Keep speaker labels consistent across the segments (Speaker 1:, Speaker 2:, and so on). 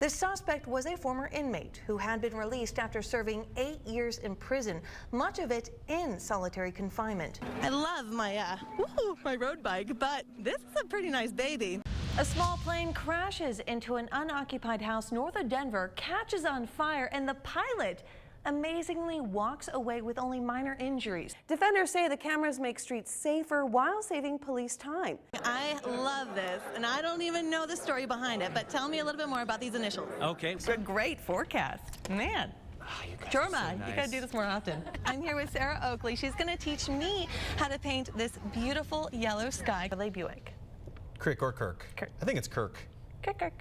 Speaker 1: The suspect was a former inmate who had been released after serving 8 years in prison, much of it in solitary confinement. I love my road bike, but this is a pretty nice baby. A small plane crashes into an unoccupied house north of Denver, catches on fire, and the pilot amazingly walks away with only minor injuries. Defenders say the cameras make streets safer while saving police time. I love this, and I don't even know the story behind it, but tell me a little bit more about these initials.
Speaker 2: Okay.
Speaker 1: It's a great forecast. Man. Jorma, you gotta do this more often. I'm here with Sarah Oakley. She's gonna teach me how to paint this beautiful yellow sky. Buick.
Speaker 3: Crick or Kirk?
Speaker 1: Kirk.
Speaker 3: I think it's Kirk.
Speaker 1: Kirk.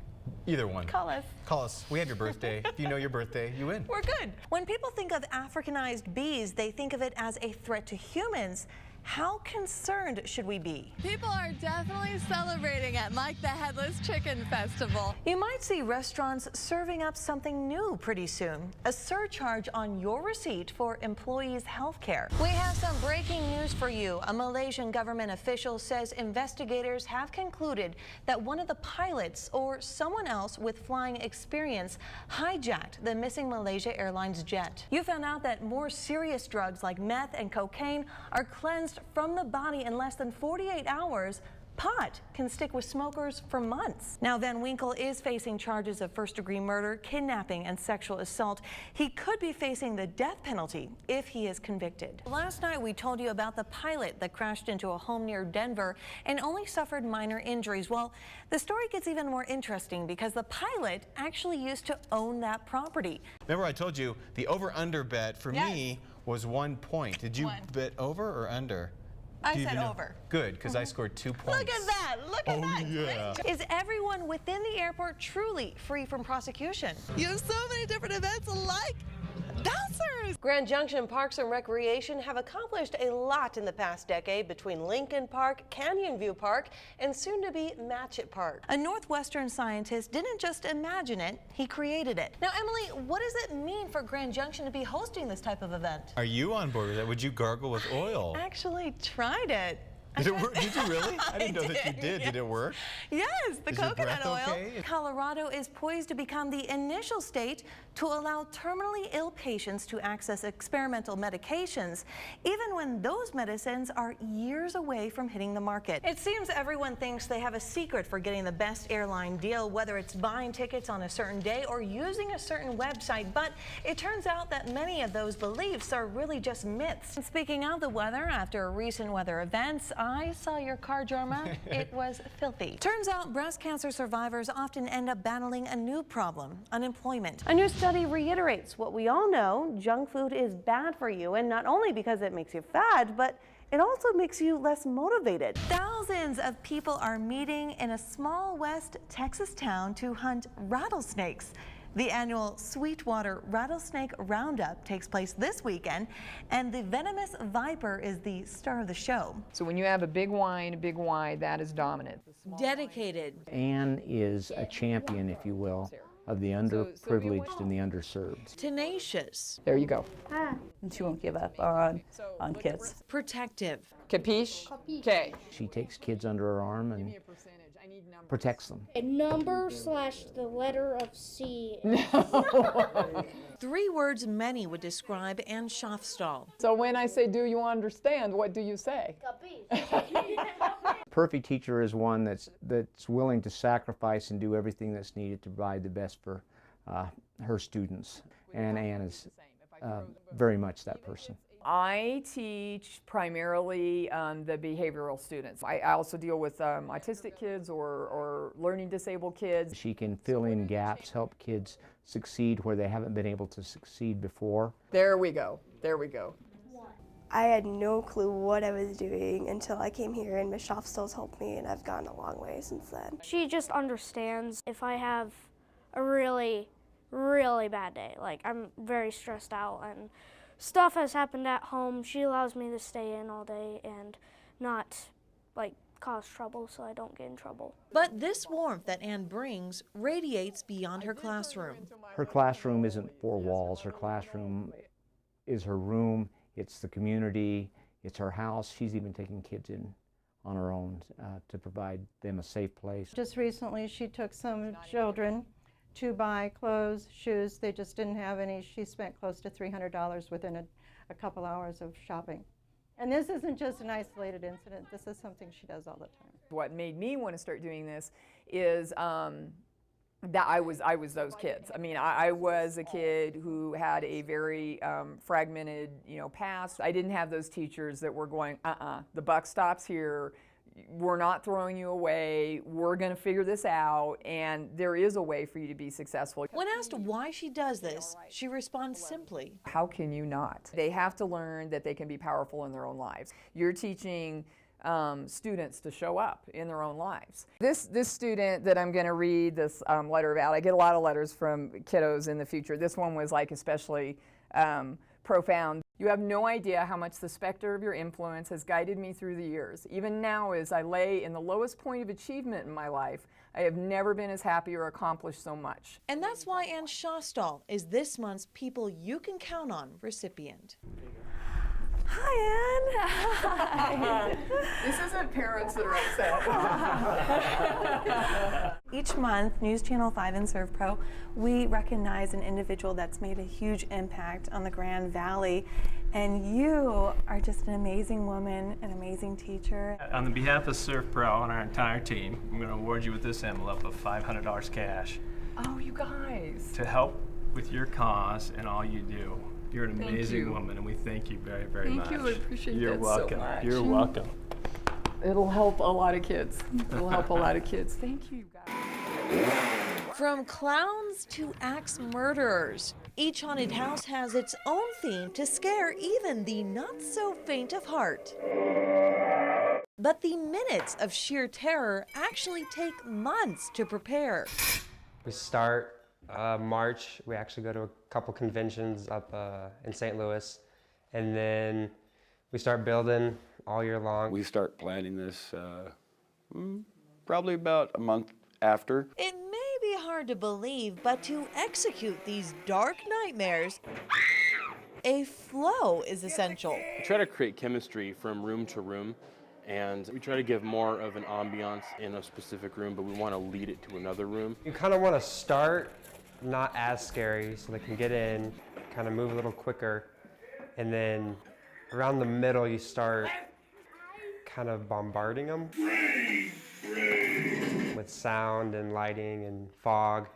Speaker 3: Either one.
Speaker 1: Call us.
Speaker 3: Call us. We have your birthday. If you know your birthday, you win.
Speaker 1: We're good. When people think of Africanized bees, they think of it as a threat to humans. How concerned should we be?
Speaker 4: People are definitely celebrating at Mike the Headless Chicken Festival.
Speaker 1: You might see restaurants serving up something new pretty soon. A surcharge on your receipt for employees' health care. We have some breaking news for you. A Malaysian government official says investigators have concluded that one of the pilots or someone else with flying experience hijacked the missing Malaysia Airlines jet. You found out that more serious drugs like meth and cocaine are cleansed from the body in less than 48 hours. Pot can stick with smokers for months. Now, Van Winkle is facing charges of first-degree murder, kidnapping, and sexual assault. He could be facing the death penalty if he is convicted. Last night, we told you about the pilot that crashed into a home near Denver and only suffered minor injuries. Well, the story gets even more interesting because the pilot actually used to own that property.
Speaker 3: Remember I told you the over-under bet for me was 1 point. Did you bet over or under?
Speaker 1: I said over.
Speaker 3: Good, because I scored 2 points.
Speaker 1: Look at that! Look at that!
Speaker 3: Yeah.
Speaker 1: Is everyone within the airport truly free from prosecution?
Speaker 4: You have so many different events alike. Bouncers!
Speaker 5: Grand Junction Parks and Recreation have accomplished a lot in the past decade between Lincoln Park, Canyon View Park, and soon-to-be Matchett Park.
Speaker 1: A Northwestern scientist didn't just imagine it, he created it. Now, Emily, what does it mean for Grand Junction to be hosting this type of event?
Speaker 3: Are you on board with that? Would you gargle with oil?
Speaker 1: I actually tried it.
Speaker 3: Did it work? Did you really? I didn't know that you did.
Speaker 1: Yes.
Speaker 3: Did it work?
Speaker 1: Yes, the
Speaker 3: Is your
Speaker 1: coconut
Speaker 3: breath
Speaker 1: oil.
Speaker 3: okay?
Speaker 1: Colorado is poised to become the initial state to allow terminally ill patients to access experimental medications, even when those medicines are years away from hitting the market. It seems everyone thinks they have a secret for getting the best airline deal, whether it's buying tickets on a certain day or using a certain website, but it turns out that many of those beliefs are really just myths. And speaking of the weather, after recent weather events, I saw your car, Jorma. It was filthy. Turns out breast cancer survivors often end up battling a new problem, unemployment.
Speaker 5: A new study reiterates what we all know: junk food is bad for you, and not only because it makes you fat, but it also makes you less motivated.
Speaker 1: Thousands of people are meeting in a small West Texas town to hunt rattlesnakes. The annual Sweetwater Rattlesnake Roundup takes place this weekend, and the venomous viper is the star of the show.
Speaker 6: So when you have a big Y, that is dominant.
Speaker 1: Dedicated.
Speaker 7: Anne is a champion, if you will, of the underprivileged and the underserved.
Speaker 1: Tenacious.
Speaker 6: There you go.
Speaker 8: And she won't give up on kids.
Speaker 1: Protective.
Speaker 6: Capiche? Okay.
Speaker 7: She takes kids under her arm and protects them.
Speaker 9: A number / the letter of C.
Speaker 1: 3 words many would describe Anne Schaffstall.
Speaker 6: So when I say, do you understand, what do you say?
Speaker 7: Perfect teacher is one that's willing to sacrifice and do everything that's needed to provide the best for her students. And Anne is very much that person.
Speaker 6: I teach primarily the behavioral students. I also deal with autistic kids or learning disabled kids.
Speaker 7: She can fill in gaps, help kids succeed where they haven't been able to succeed before.
Speaker 6: There we go. There we go.
Speaker 10: I had no clue what I was doing until I came here, and Ms. Schaffstall's helped me, and I've gone a long way since then.
Speaker 9: She just understands if I have a really, really bad day. Like, I'm very stressed out and stuff has happened at home. She allows me to stay in all day and not, like, cause trouble so I don't get in trouble.
Speaker 1: But this warmth that Anne brings radiates beyond her classroom.
Speaker 7: Her classroom isn't 4 walls. Her classroom is her room. It's the community. It's her house. She's even taking kids in on her own to provide them a safe place.
Speaker 8: Just recently she took some children
Speaker 2: to buy clothes, shoes. They just didn't have any. She spent close to $300 within a couple hours of shopping. And this isn't just an isolated incident. This is something she does all the time.
Speaker 6: What made me want to start doing this is that I was those kids. I mean, I was a kid who had a very fragmented, past. I didn't have those teachers that were going, the buck stops here. We're not throwing you away. We're going to figure this out, and there is a way for you to be successful.
Speaker 1: When asked why she does this, she responds simply,
Speaker 6: how can you not? They have to learn that they can be powerful in their own lives. You're teaching students to show up in their own lives. This student that I'm going to read this letter about, I get a lot of letters from kiddos in the future. This one was like especially profound. You have no idea how much the specter of your influence has guided me through the years. Even now, as I lay in the lowest point of achievement in my life, I have never been as happy or accomplished so much.
Speaker 1: And that's why Ann Shostall is this month's People You Can Count On recipient.
Speaker 6: Hi, Ann. This isn't parents that are upset.
Speaker 11: Each month, News Channel 5 and ServPro, we recognize an individual that's made a huge impact on the Grand Valley. And you are just an amazing woman, an amazing teacher.
Speaker 12: On the behalf of ServPro and our entire team, I'm going to award you with this envelope of $500 cash.
Speaker 6: Oh, you guys.
Speaker 12: To help with your cause and all you do. You're an amazing woman, and we thank you very, very much.
Speaker 6: Thank you. I appreciate
Speaker 12: You're
Speaker 6: that
Speaker 12: welcome.
Speaker 6: so much.
Speaker 12: You're welcome.
Speaker 6: It'll help a lot of kids. It'll help a lot of kids. Thank you, guys.
Speaker 1: From clowns to axe murderers, each haunted house has its own theme to scare even the not-so-faint of heart. But the minutes of sheer terror actually take months to prepare.
Speaker 13: We start March. We actually go to a couple conventions up in St. Louis, and then we start building all year long.
Speaker 14: We start planning this probably about a month after.
Speaker 1: It may be hard to believe, but to execute these dark nightmares, a flow is essential.
Speaker 15: We try to create chemistry from room to room, and we try to give more of an ambiance in a specific room, but we want to lead it to another room.
Speaker 13: You kind of want to start not as scary so they can get in, kind of move a little quicker, and then around the middle you start kind of bombarding them with sound and lighting and fog.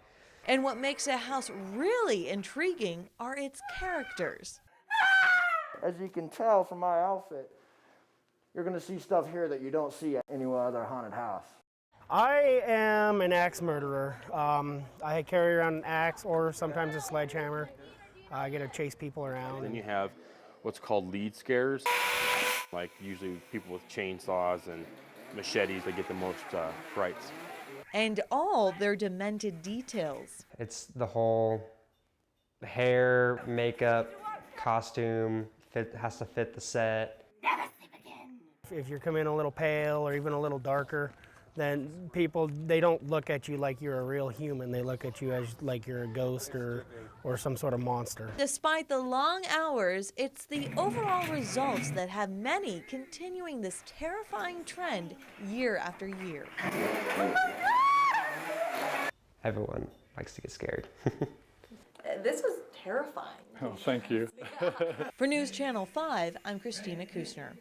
Speaker 1: And what makes a house really intriguing are its characters.
Speaker 16: As you can tell from my outfit, you're going to see stuff here that you don't see at any other haunted house.
Speaker 17: I am an axe murderer. I carry around an axe or sometimes a sledgehammer. I get to chase people around.
Speaker 15: Then you have what's called lead scares, like usually people with chainsaws and machetes that get the most frights.
Speaker 1: And all their demented details.
Speaker 13: It's the whole hair, makeup, costume, has to fit the set.
Speaker 17: Never sleep again. If you're coming in a little pale or even a little darker, then people, they don't look at you like you're a real human. They look at you as like you're a ghost or some sort of monster.
Speaker 1: Despite the long hours, it's the overall results that have many continuing this terrifying trend year after year.
Speaker 13: Everyone likes to get scared.
Speaker 1: This was terrifying.
Speaker 14: Oh, thank you.
Speaker 1: For News Channel 5, I'm Kristina Kuestner.